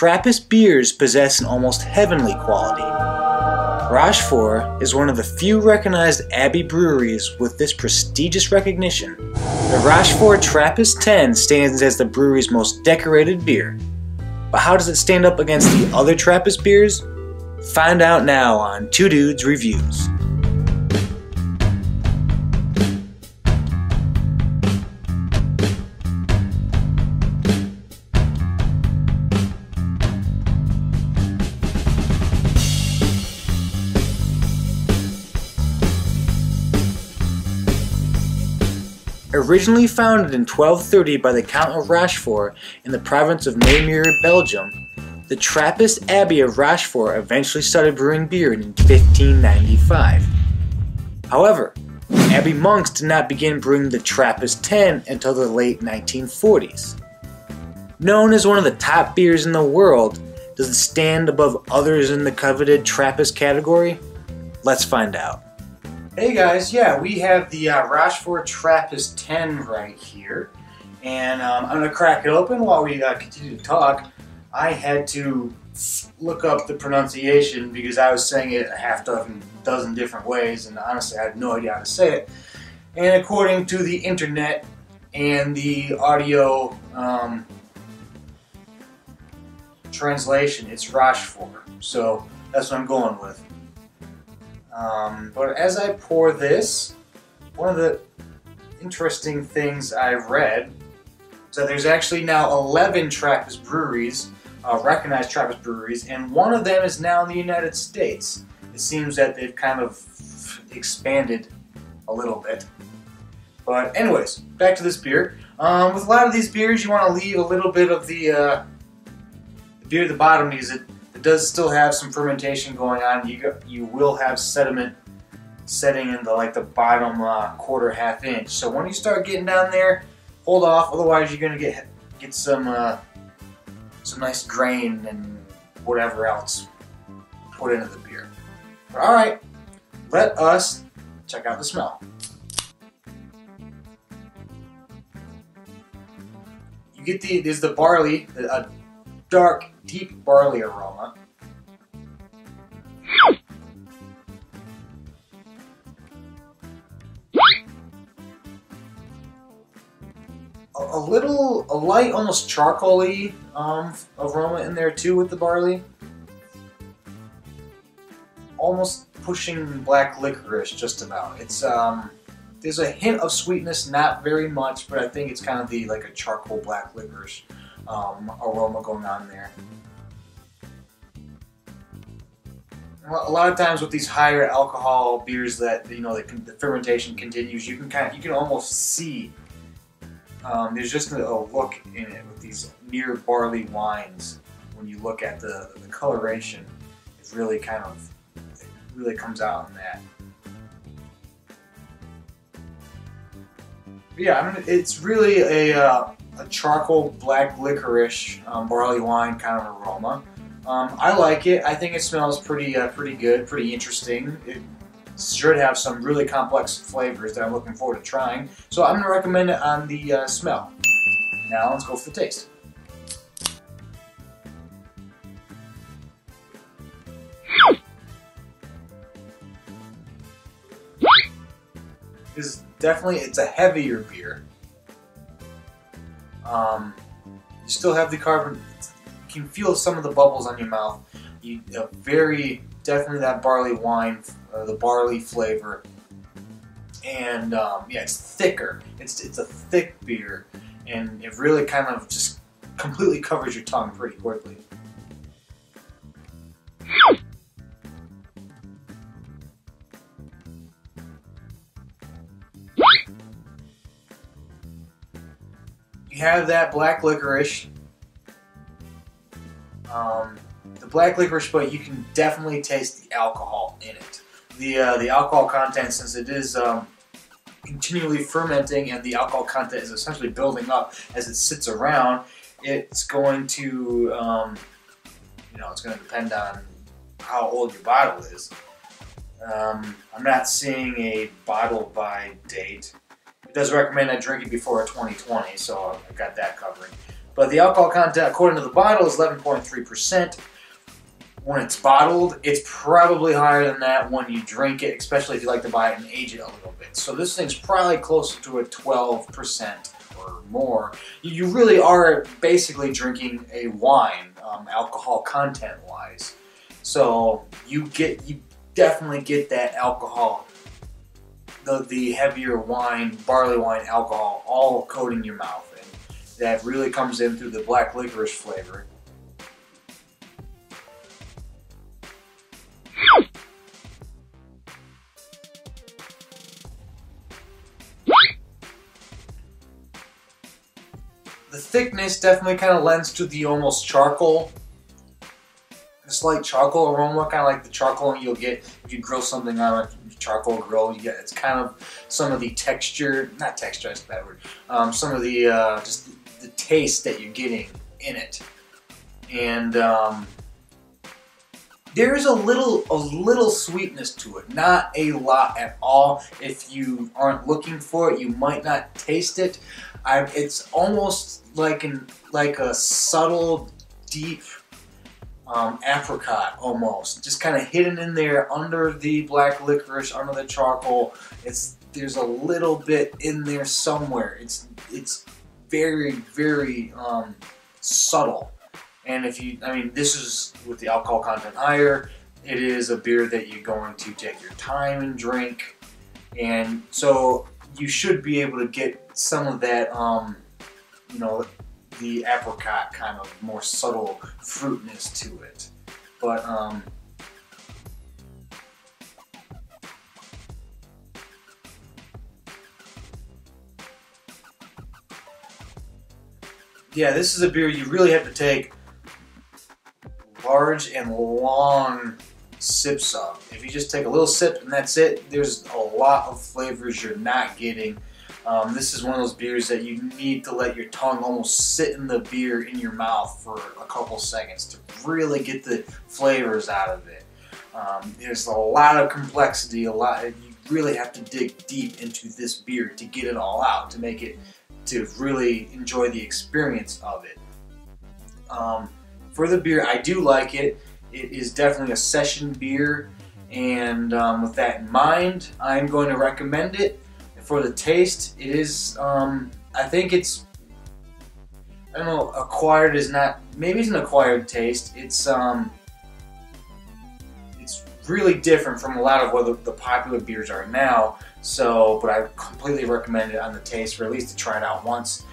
Trappist beers possess an almost heavenly quality. Rochefort is one of the few recognized Abbey breweries with this prestigious recognition. The Rochefort Trappist 10 stands as the brewery's most decorated beer. But how does it stand up against the other Trappist beers? Find out now on Two Dudes Reviews. Originally founded in 1230 by the Count of Rochefort in the province of Namur, Belgium, the Trappist Abbey of Rochefort eventually started brewing beer in 1595. However, Abbey monks did not begin brewing the Trappist 10 until the late 1940s. Known as one of the top beers in the world, does it stand above others in the coveted Trappist category? Let's find out. Hey guys, yeah, we have the Rochefort Trappist 10 right here, and I'm going to crack it open while we continue to talk. I had to look up the pronunciation because I was saying it a half dozen different ways, and honestly I had no idea how to say it. And according to the internet and the audio translation, it's Rochefort, so that's what I'm going with. But as I pour this, one of the interesting things I've read is that there's actually now 11 Trappist breweries, recognized Trappist breweries, and one of them is now in the United States. It seems that they've kind of expanded a little bit. But anyways, back to this beer. With a lot of these beers, you want to leave a little bit of the beer at the bottom because it does still have some fermentation going on. You will have sediment setting in the bottom quarter-half inch. So when you start getting down there, hold off. Otherwise, you're gonna get some nice grain and whatever else put into the beer. All right, let us check out the smell. You get there's the barley, a dark, deep barley aroma. A light, almost charcoaly aroma in there too with the barley. Almost pushing black licorice just about. It's there's a hint of sweetness, not very much, but I think it's kind of like a charcoal black licorice aroma going on there. A lot of times with these higher alcohol beers that the fermentation continues, you can almost see there's just a look in it with these near barley wines. When you look at the coloration, it's really it really comes out in that. But yeah, I mean, it's really a charcoal black licorice barley wine kind of aroma. I like it. I think it smells pretty good, pretty interesting. It should have some really complex flavors that I'm looking forward to trying. So I'm going to recommend it on the smell. Now let's go for the taste. It's a heavier beer. You still have the carbon. You can feel some of the bubbles on your mouth. Definitely that barley wine, the barley flavor, and yeah, it's thicker. It's a thick beer, and it really kind of just completely covers your tongue pretty quickly. You have that black licorice. The black licorice, but you can definitely taste the alcohol in it. The alcohol content, since it is continually fermenting and the alcohol content is essentially building up as it sits around, it's going to, it's going to depend on how old your bottle is. I'm not seeing a bottle by date. It does recommend I drink it before 2020, so I got that covering. But the alcohol content, according to the bottle, is 11.3%. When it's bottled, it's probably higher than that when you drink it, especially if you like to buy it and age it a little bit. So this thing's probably closer to a 12% or more. You really are basically drinking a wine, alcohol content-wise. So you definitely get that alcohol, the heavier wine, barley wine alcohol, all coating your mouth. And that really comes in through the black licorice flavor. The thickness definitely kind of lends to the almost charcoal, a slight charcoal aroma, kind of like the charcoal you'll get if you grill something on a charcoal grill. You get, it's kind of some of the texture, not texture, that's a bad word. Some of the just the taste that you're getting in it, and there's a little sweetness to it, not a lot at all. If you aren't looking for it, you might not taste it. It's almost like a subtle, deep apricot, almost, just kind of hidden in there under the black licorice, under the charcoal. There's a little bit in there somewhere. It's very, very subtle. And this is with the alcohol content higher. It is a beer that you're going to take your time and drink, and so you should be able to get some of that, the apricot kind of more subtle fruitness to it. But yeah, this is a beer you really have to take large and long sips of. If you just take a little sip and that's it, there's a lot of flavors you're not getting. This is one of those beers that you need to let your tongue almost sit in the beer in your mouth for a couple seconds to really get the flavors out of it. There's a lot of complexity, you really have to dig deep into this beer to get it all out, to really enjoy the experience of it. For the beer, I do like it. It is definitely a session beer, and with that in mind, I'm going to recommend it. For the taste, it is, I think it's, I don't know, acquired is not, maybe it's an acquired taste. It's really different from a lot of what the popular beers are now. So, but I completely recommend it on the taste, or at least to try it out once.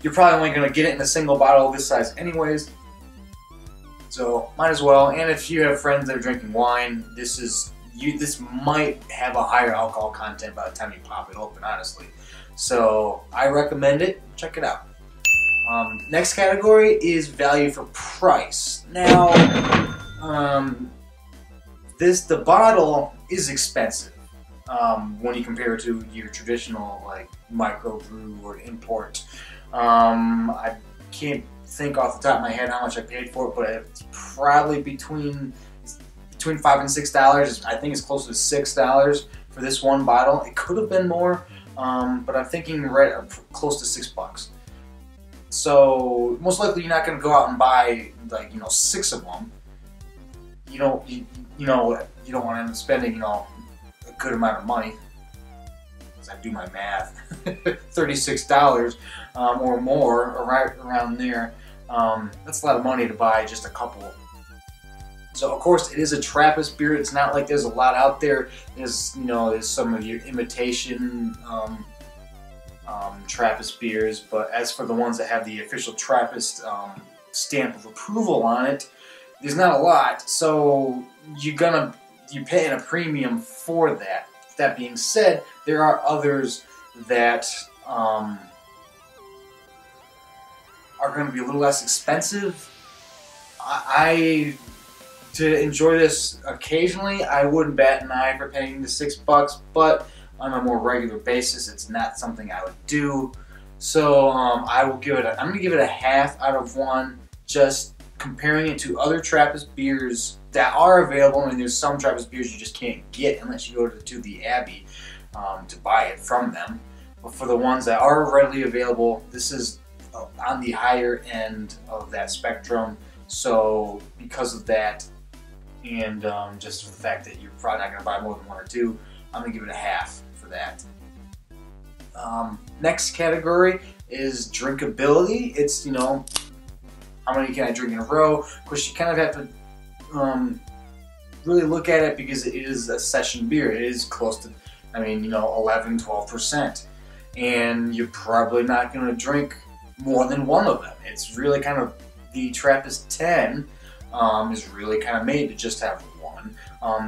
You're probably only going to get it in a single bottle this size anyways, so might as well. And if you have friends that are drinking wine, this might have a higher alcohol content by the time you pop it open, honestly. So I recommend it. Check it out. Next category is value for price. Now, the bottle is expensive when you compare it to your traditional like microbrew or import. I can't think off the top of my head how much I paid for it, but it's probably between $5 and $6. I think it's close to $6 for this one bottle. It could have been more, but I'm thinking right close to $6. So most likely you're not going to go out and buy 6 of them. You don't want to end up spending a good amount of money. As I do my math, $36 or more, or right around there. That's a lot of money to buy just a couple. So of course it is a Trappist beer. It's not like there's a lot out there. There's some of your imitation Trappist beers, but as for the ones that have the official Trappist stamp of approval on it, there's not a lot. So you're paying a premium for that. That being said, there are others that are going to be a little less expensive. To enjoy this occasionally, I wouldn't bat an eye for paying the $6, but on a more regular basis, it's not something I would do. So I'm going to give it a half out of 1, just comparing it to other Trappist beers that are available. I mean, there's some Trappist beers you just can't get unless you go to the Abbey to buy it from them. But for the ones that are readily available, this is on the higher end of that spectrum. So because of that, and just for the fact that you're probably not going to buy more than one or two, I'm going to give it a half for that. Next category is drinkability. It's, you know, how many can I drink in a row? Of course, you kind of have to really look at it because it is a session beer. It is close to, I mean, you know, 11, 12%. And you're probably not going to drink more than one of them. It's really kind of, the Trappist 10 is really kind of made to just have one.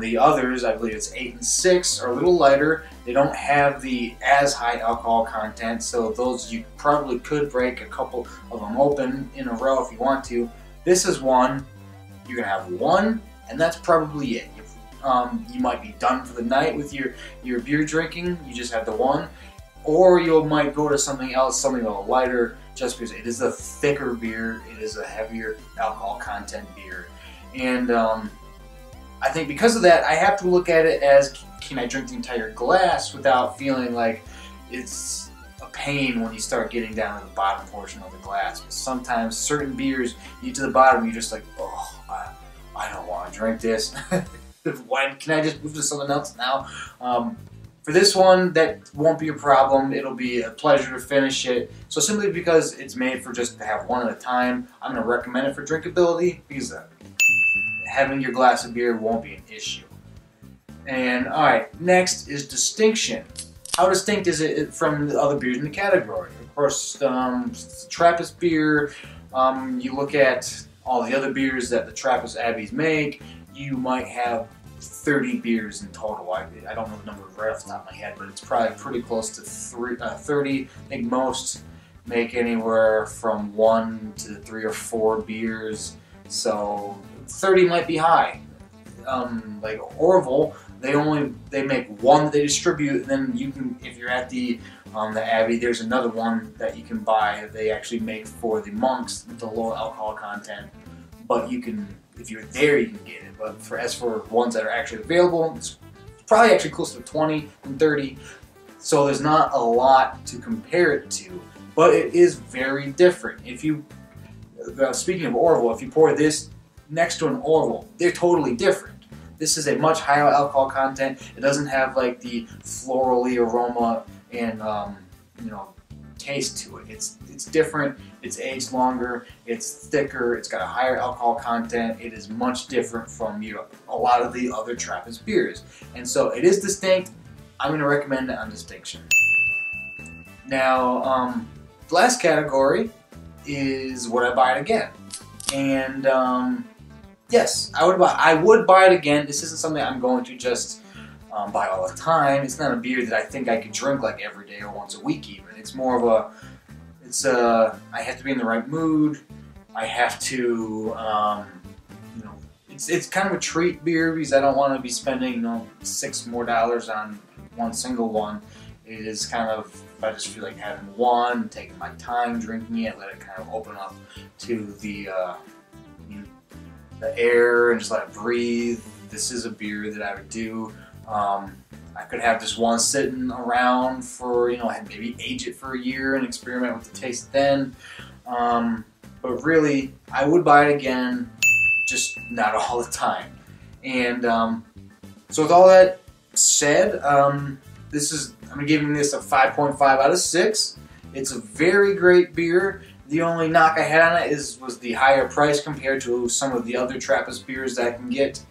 The others, I believe it's 8 and 6, are a little lighter. They don't have the as high alcohol content, so those you probably could break a couple of them open in a row if you want to. This is one. You're going to have one, and that's probably it. You might be done for the night with your beer drinking. You just have the one. Or you might go to something else, something a little lighter, just because it is a thicker beer, it is a heavier alcohol content beer. And I think because of that, I have to look at it as, can I drink the entire glass without feeling like it's a pain when you start getting down to the bottom portion of the glass. Because sometimes certain beers, you get to the bottom, you're just like, oh, I don't want to drink this. Why can I just move to something else now? For this one, that won't be a problem. It'll be a pleasure to finish it. So simply because it's made for just to have one at a time, I'm going to recommend it for drinkability because having your glass of beer won't be an issue. And alright, next is distinction. How distinct is it from the other beers in the category? Of course, Trappist Beer, you look at all the other beers that the Trappist Abbeys make, you might have 30 beers in total. I don't know the number right off the top of my head, but it's probably pretty close to 30. I think most make anywhere from 1 to 3 or 4 beers, so 30 might be high. Like Orville, they make one that they distribute, and then you can, if you're at the Abbey, there's another one that you can buy that they actually make for the monks with the low alcohol content. But you can, if you're there, you can get it. But as for ones that are actually available, it's probably actually close to 20 and 30. So there's not a lot to compare it to, but it is very different. If you, speaking of Orville, if you pour this next to an Orville, they're totally different. This is a much higher alcohol content. It doesn't have like the florally aroma and you know, taste to it. It's different. It's aged longer. It's thicker. It's got a higher alcohol content. It is much different from a lot of the other Trappist beers, and so it is distinct. I'm going to recommend it on distinction. Now, the last category is would I buy it again? And yes, I would buy it again. This isn't something I'm going to just buy all the time. It's not a beer that I think I could drink like every day or once a week even. It's more of a, I have to be in the right mood. I have to, you know, it's kind of a treat beer because I don't want to be spending, you know, $6 more on one single one. It is kind of, I just feel like having one, taking my time drinking it, let it kind of open up to the air and just let it breathe. This is a beer that I would do. I could have just one sitting around for, you know, maybe age it for a year and experiment with the taste then. But really, I would buy it again, just not all the time. And so with all that said, I'm giving this a 5.5 out of 6. It's a very great beer. The only knock I had on it was the higher price compared to some of the other Trappist beers that I can get.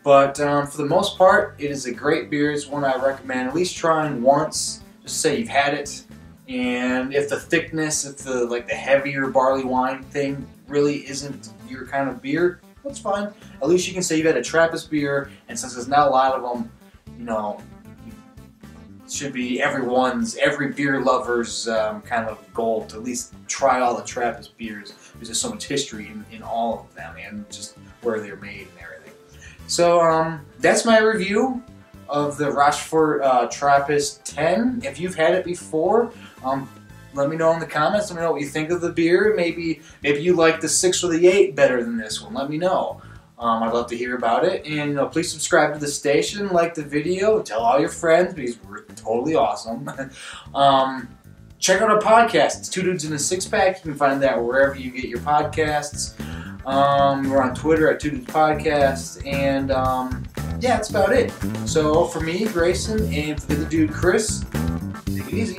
But for the most part, it is a great beer. It's one I recommend at least trying once. Just say you've had it, and if the thickness, if the heavier barley wine thing really isn't your kind of beer, that's fine. At least you can say you've had a Trappist beer, and since there's not a lot of them, you know, it should be every beer lover's kind of goal to at least try all the Trappist beers because there's so much history in all of them and just where they're made and everything. So that's my review of the Rochefort Trappist 10. If you've had it before, let me know in the comments. Let me know what you think of the beer. Maybe you like the 6 or the 8 better than this one. Let me know. I'd love to hear about it. And please subscribe to the station, like the video, tell all your friends because we're totally awesome. check out our podcast. It's Two Dudes in a Six Pack. You can find that wherever you get your podcasts. We're on Twitter at Two Dudes Podcast, and yeah, that's about it. So for me, Grayson, and for the other dude, Chris, take it easy.